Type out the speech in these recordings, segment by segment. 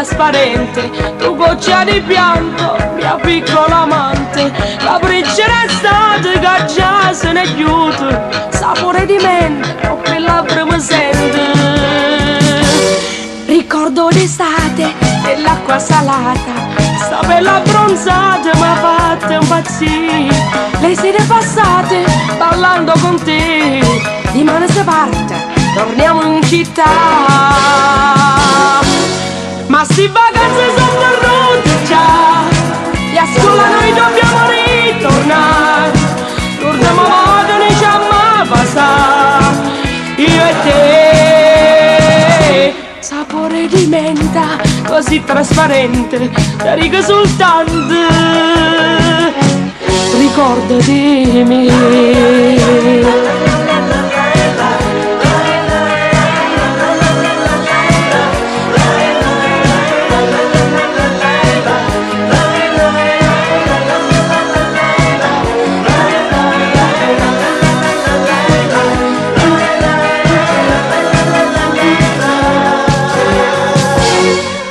trasparente, tu goccia di pianto, mia piccola amante, la briccia d'estate che già se ne è chiuso, sapore di mente, o per labbra mi sente. Ricordo d'estate dell'acqua salata, sta bella bronzata mi ha fatto impazzire, le sere passate ballando con te, di mano se parte, torniamo in città. Ma sti vacanze sono perdute già, e a scuola noi dobbiamo ritornare, l'ultima volta ne ci amma passare, io e te. Sapore di menta, così trasparente, da riga esultante, ricordo di me.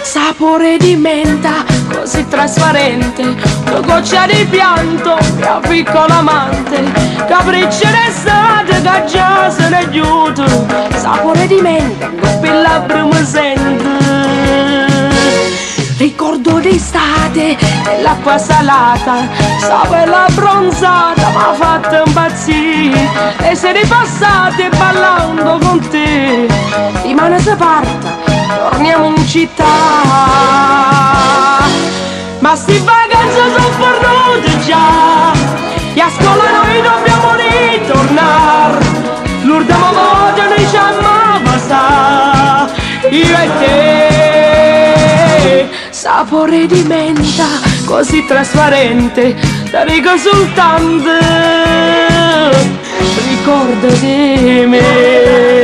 Sapore di menta, così trasparente, una goccia di pianto, mia piccola amante, capriccio d'estate che già se ne è chiuso, sapore di menta, con il labbra mi sente. Ricordo d'estate dell'acqua salata, sta bella bronzata mi ha fatto impazzire, le sere passate ballando con te, rimane se parte, torniamo in città. Ma sti vacanze sono perdute già, e a scuola noi dobbiamo ritornare, l'ultima volta noi ci amma passare, io e te. Sapore di menta, così trasparente, da riga esultante, ricordo di me.